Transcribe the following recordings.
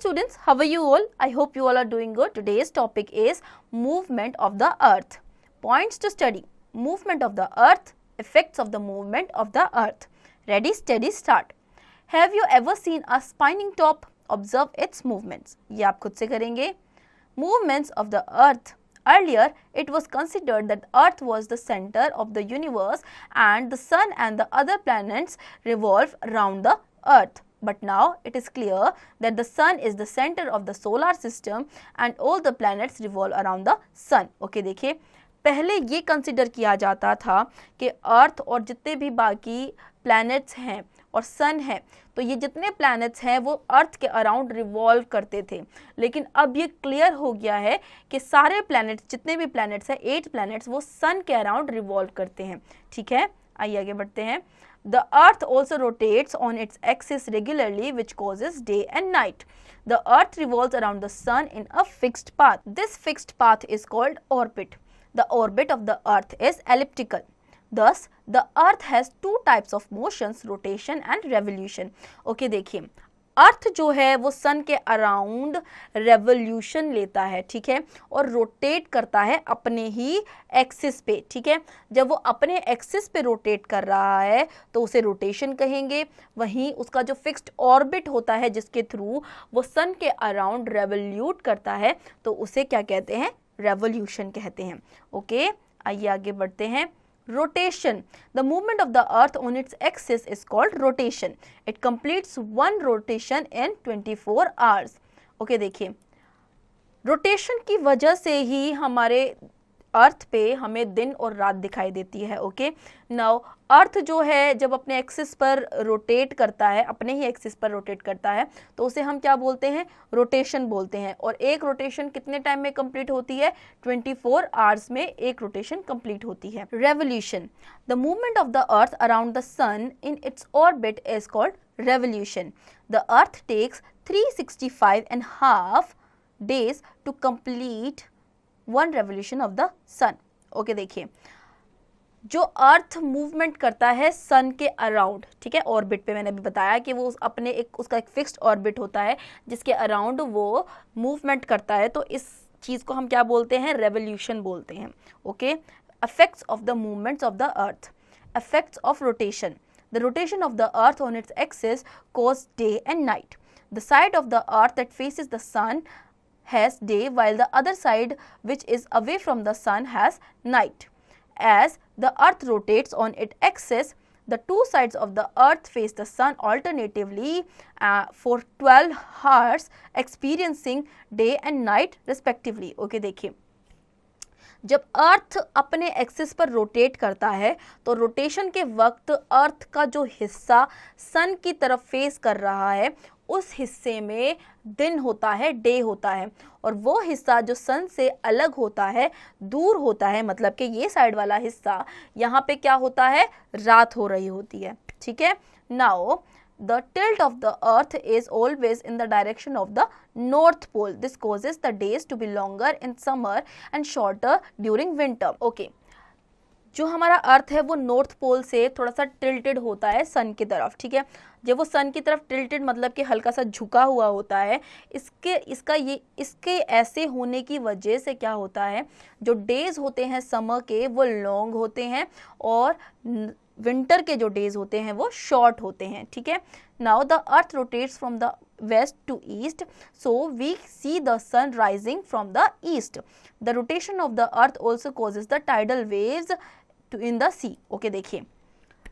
students, how are you all? I hope you all are doing good. Today's topic is movement of the earth. Points to study: movement of the earth, effects of the movement of the earth. Ready, steady, start. Have you ever seen a spinning top? Observe its movements. ये आप खुद से करेंगे. Movements of the earth. Earlier, it was considered that earth was the center of the universe and the sun and the other planets revolve around the earth. But now it is clear that the sun is the center of the solar system and all the planets revolve around the sun. Okay, देखिए, पहले ये consider किया जाता था कि अर्थ और जितने भी बाकी प्लैनेट्स हैं और सन है, तो ये जितने प्लैनेट्स हैं वो अर्थ के अराउंड रिवॉल्व करते थे. लेकिन अब ये क्लियर हो गया है कि सारे प्लैनेट्स, जितने भी प्लैनेट्स हैं, 8 प्लैनेट्स, वो सन के अराउंड रिवॉल्व करते हैं. ठीक है, आइए आगे बढ़ते हैं. The earth also rotates on its axis regularly, which causes day and night. The earth revolves around the sun in a fixed path. This fixed path is called orbit. The orbit of the earth is elliptical. Thus, the earth has two types of motions, rotation and revolution. Okay, देखिए, अर्थ जो है वो सन के around revolution लेता है, ठीक है, और रोटेट करता है अपने ही एक्सिस पे. ठीक है, जब वो अपने एक्सिस पे रोटेट कर रहा है तो उसे रोटेशन कहेंगे. वहीं उसका जो फिक्स्ड ऑर्बिट होता है जिसके थ्रू वो सन के अराउंड रेवोल्यूट करता है, तो उसे क्या कहते हैं? रेवोल्यूशन कहते हैं. ओके, आइए आगे बढ़ते हैं. Rotation. The movement of the earth on its axis is called rotation. It completes one rotation in 24 hours. Okay, देखिए, रोटेशन की वजह से ही हमारे अर्थ पे हमें दिन और रात दिखाई देती है. ओके, नाउ अर्थ जो है जब अपने एक्सिस पर रोटेट करता है, अपने ही एक्सिस पर रोटेट करता है, तो उसे हम क्या बोलते हैं? रोटेशन बोलते हैं. और एक रोटेशन कितने टाइम में कंप्लीट होती है? 24 आवर्स में एक रोटेशन कंप्लीट होती है. Revolution. The movement of the earth around the sun in its orbit is called revolution. The earth takes 365.5 days to complete one revolution of the sun. Okay, देखिए, जो earth movement करता है सन के around, ठीक है, orbit पे, मैंने अभी बताया कि वो अपने उसका एक फिक्स्ड ऑर्बिट होता है जिसके अराउंड वो मूवमेंट करता है, तो इस चीज़ को हम क्या बोलते हैं? रेवोल्यूशन बोलते हैं. Okay, effects of the movements of the earth. Effects of rotation. The rotation of the earth on its axis cause day and night. The side of the earth that faces the sun has day, while the other side which is away from the sun has night. As the earth rotates on its axis, the two sides of the earth face the sun alternatively for 12 hours, experiencing day and night respectively. Okay, देखिए, जब अर्थ अपने axis पर rotate करता है तो rotation के वक्त अर्थ का जो हिस्सा सन की तरफ फेस कर रहा है उस हिस्से में दिन होता है, डे होता है, और वो हिस्सा जो सन से अलग होता है, दूर होता है, मतलब कि ये साइड वाला हिस्सा, यहाँ पे क्या होता है? रात हो रही होती है. ठीक है, now the tilt of the earth is always in the direction of the north pole. This causes the days to be longer in summer and shorter during winter. Okay, जो हमारा अर्थ है वो नॉर्थ पोल से थोड़ा सा tilted होता है सन की तरफ. ठीक है, जब वो सन की तरफ टिल्टेड मतलब कि हल्का सा झुका हुआ होता है, इसके ऐसे होने की वजह से क्या होता है? जो डेज होते हैं समर के वो लॉन्ग होते हैं और विंटर के जो डेज होते हैं वो शॉर्ट होते हैं. ठीक है, now the earth rotates from the west to east, so we see the sun rising from the east. The rotation of the earth also causes the tidal waves too in the sea. Okay, देखिए,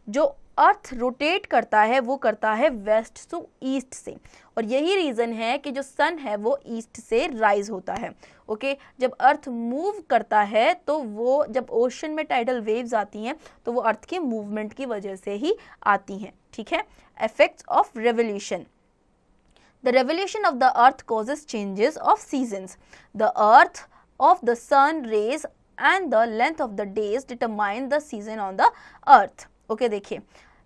जो earth rotate करता है वो करता है waste to east से, और यही रीज़न है कि जो सन है वो ईस्ट से राइज होता है. ओके, जब अर्थ मूव करता है तो वो, जब ओशन में टाइडल वेव्स आती हैं तो वो अर्थ के मूवमेंट की वजह से ही आती हैं. ठीक है, effects of revolution. The revolution of the earth causes changes of seasons. The earth of the sun rays and the length of the days determine the season on the earth. Okay, देखिए,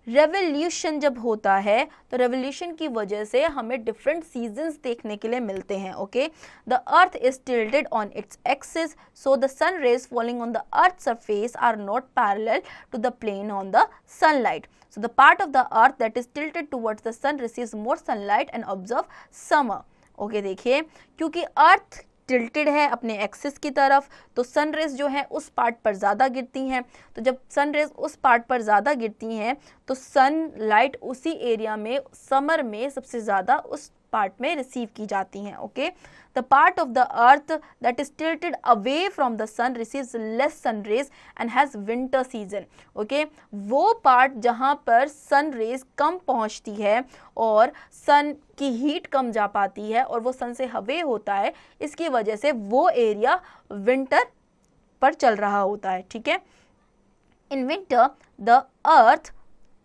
revolution जब होता है तो revolution की वजह से हमें different seasons देखने के लिए मिलते हैं. Okay, the earth is tilted on its axis, so the sun rays falling on the earth surface are not parallel to the plane on the sunlight. So the part of the earth that is tilted towards the sun receives more sunlight and observe summer. Okay देखिए, क्योंकि अर्थ tilted है अपने axis की तरफ, तो sun rays जो है उस पार्ट पर ज़्यादा गिरती हैं। तो जब सन रेज उस पार्ट पर ज़्यादा गिरती हैं तो सन लाइट उसी एरिया में समर में सबसे ज़्यादा उस पार्ट में रिसीव की जाती हैं। Okay, the part of the earth that is tilted away from the sun receives less sun rays and has winter season. Okay, वो पार्ट जहाँ पर सन रेज कम पहुँचती है और सन की हीट कम जा पाती है और वो सन से अवे होता है, इसकी वजह से वो एरिया विंटर पर चल रहा होता है। ठीक है, in winter the earth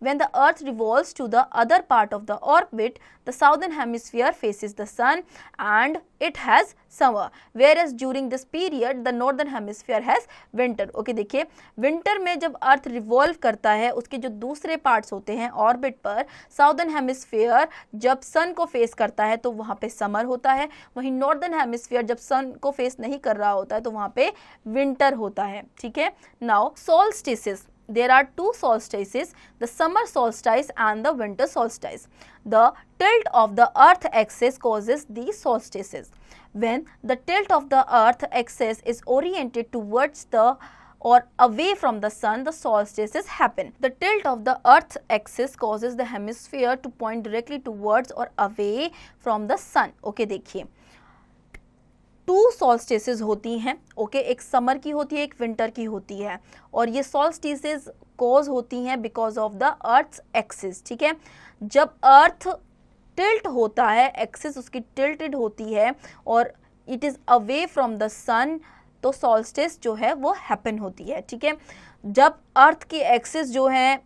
when the earth revolves to the other part of the orbit, the southern hemisphere faces the sun and it has summer, whereas during this period the northern hemisphere has winter. Okay, देखिए winter में जब अर्थ revolve करता है उसके जो दूसरे parts होते हैं ऑर्बिट पर, साउदर्न हेमिस्फीयर जब सन को फेस करता है तो वहाँ पे समर होता है, वहीं नॉर्दर्न हेमिस्फीयर जब सन को फेस नहीं कर रहा होता है तो वहाँ पे विंटर होता है। ठीक है, now सोल्स्टिसेस, there are two solstices, the summer solstice and the winter solstice. The tilt of the earth axis causes these solstices. When the tilt of the earth axis is oriented towards the or away from the sun, the solstices happen. The tilt of the earth axis causes the hemisphere to point directly towards or away from the sun. Okay, देखिए to सॉल्स्टिसेस होती हैं। Okay, एक summer की होती है, एक winter की होती है, और ये सॉल्स्टिसेस कॉज होती हैं because of the earth axis. ठीक है, जब अर्थ टिल्ट होता है, एक्सिस उसकी टिल्टेड होती है और it is away from the sun, तो सॉल्स्टिस जो है वो हैपन होती है। ठीक है, जब अर्थ की एक्सिस जो है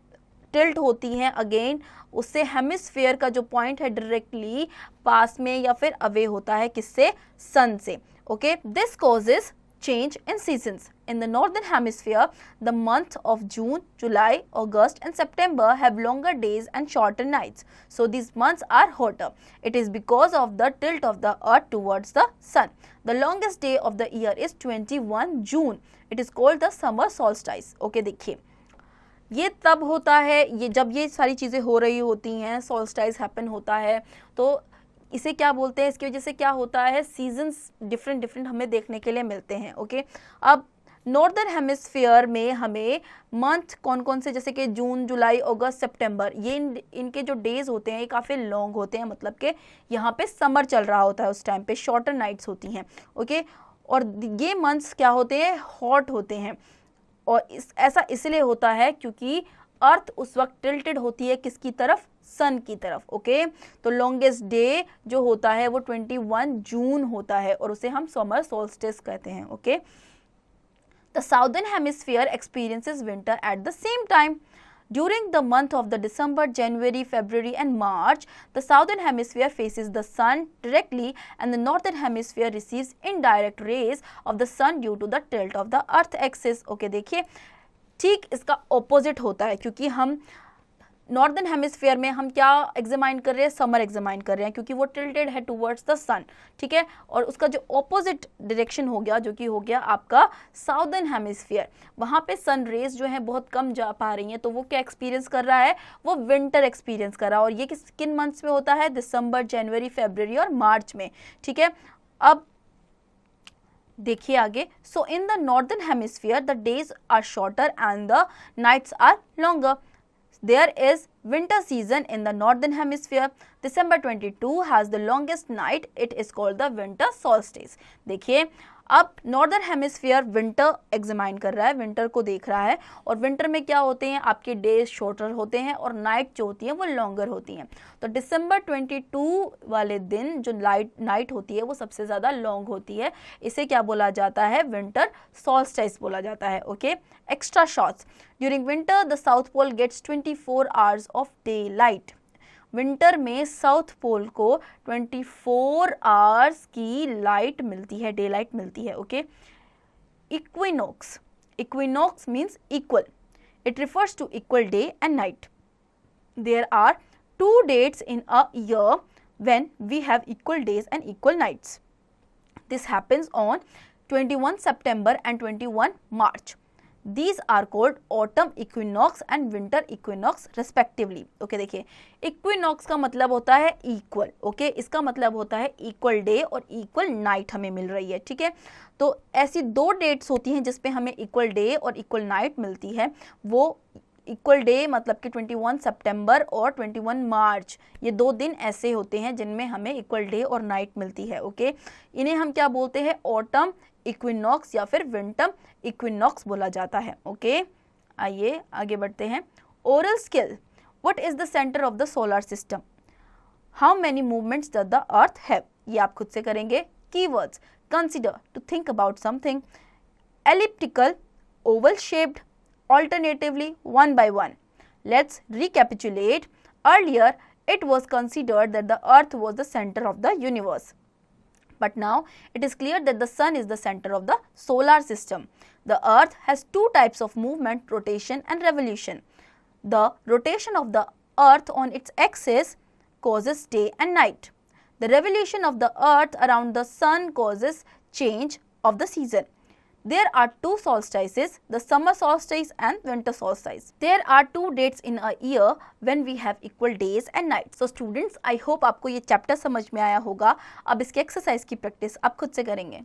टिल्ट होती हैं अगेन, उससे हेमिस्फीयर का जो पॉइंट है डायरेक्टली पास में या फिर अवे होता है किससे, सन से। Okay, this causes change in seasons. In the northern hemisphere, the months of June, July, August and September have longer days and shorter nights. So these months are hotter. It is because of the tilt of the earth towards the sun. The longest day of the year is 21 June. It is called the summer solstice. Okay, देखिए ये तब होता है, ये जब ये सारी चीज़ें हो रही होती हैं, सोल्स्टाइस हैपन होता है, तो इसे क्या बोलते हैं, इसकी वजह से क्या होता है, सीजन्स डिफरेंट हमें देखने के लिए मिलते हैं। ओके, अब नॉर्दर्न हेमिस्फीयर में हमें मंथ कौन कौन से, जैसे कि जून, जुलाई, अगस्त, सितंबर, ये इनके जो डेज होते हैं ये काफ़ी लॉन्ग होते हैं, मतलब कि यहाँ पे समर चल रहा होता है, उस टाइम पे शॉर्टर नाइट्स होती हैं। ओके, और ये मंथ्स क्या होते हैं, हॉट होते हैं, और ऐसा इसलिए होता है क्योंकि अर्थ उस वक्त टिल्टेड होती है किसकी तरफ, सन की तरफ। ओके, तो लॉन्गेस्ट डे जो होता है वो 21 जून होता है और उसे हम समर सोल्स्टिस कहते हैं। Okay, the southern hemisphere experiences winter at the same time. During the month of the December, January, February and March, the southern hemisphere faces the sun directly and the northern hemisphere receives indirect rays of the sun due to the tilt of the earth axis. Okay, देखिए ठीक इसका opposite होता है, क्योंकि हम northern hemisphere में हम क्या एग्जामाइन कर रहे हैं, समर एग्जामाइन कर रहे हैं, क्योंकि वो टिल्टेड है टुवर्ड्स द सन। ठीक है, और उसका जो ऑपोजिट डायरेक्शन हो गया, जो कि हो गया आपका साउदर्न हेमिस्फीयर, वहाँ पे सन रेज जो है बहुत कम जा पा रही हैं, तो वो क्या एक्सपीरियंस कर रहा है, वो विंटर एक्सपीरियंस कर रहा है। और ये किन मंथ्स में होता है, दिसंबर, जनवरी, फरवरी और मार्च में। ठीक है, अब देखिए आगे, so in the northern hemisphere the days are shorter and the nights are longer. There is winter season in the northern hemisphere. December 22 has the longest night. It is called the winter solstice. देखिए अब northern hemisphere winter examine कर रहा है, winter को देख रहा है, और विंटर में क्या होते हैं, आपके डेज शॉर्टर होते हैं और नाइट जो होती है वो लॉन्गर होती हैं। तो दिसंबर 22 वाले दिन जो नाइट होती है वो सबसे ज़्यादा लॉन्ग होती है, इसे क्या बोला जाता है, विंटर सॉल्स्टिस बोला जाता है। Okay, extra shorts. During winter the south pole gets 24 hours of daylight. Winter में साउथ पोल को 24 आवर्स की लाइट मिलती है, डे लाइट मिलती है। Okay, equinox, equinox means equal, it refers to equal day and night. There are 2 dates in a year when we have equal days and equal nights. This happens on 21 September and 21 March. These are called autumn equinox and winter equinox respectively. Okay देखिए, equinox का मतलब होता है equal, okay इसका मतलब होता है equal day और इक्वल नाइट हमें मिल रही है, ठीक है। तो ऐसी दो डेट्स होती हैं जिसपे हमें इक्वल डे और इक्वल नाइट मिलती है। वो इक्वल डे मतलब कि 21 सितंबर और 21 मार्च, ये दो दिन ऐसे होते हैं जिनमें हमें इक्वल डे और नाइट मिलती है, ओके। इन्हें हम क्या बोलते हैं, ऑटम इक्विनॉक्स या फिर विंटर इक्विनॉक्स बोला जाता है, ओके। आइए आगे बढ़ते हैं। Oral skill, what is the centre of the solar system, how many movements does the earth have, ये आप खुद से करेंगे। Keywords, consider, to think about something, elliptical, oval shaped, alternatively one by one. Let's recapitulate. Earlier, it was considered that the earth was the center of the universe. But now, it is clear that the sun is the center of the solar system. The earth has two types of movement, rotation and revolution. The rotation of the earth on its axis causes day and night. The revolution of the earth around the sun causes change of the season. There are two solstices, the summer solstice and winter solstice. There are 2 dates in a year when we have equal days and nights. So students, I hope आपको ये chapter समझ में आया होगा। अब इसके exercise की practice आप खुद से करेंगे।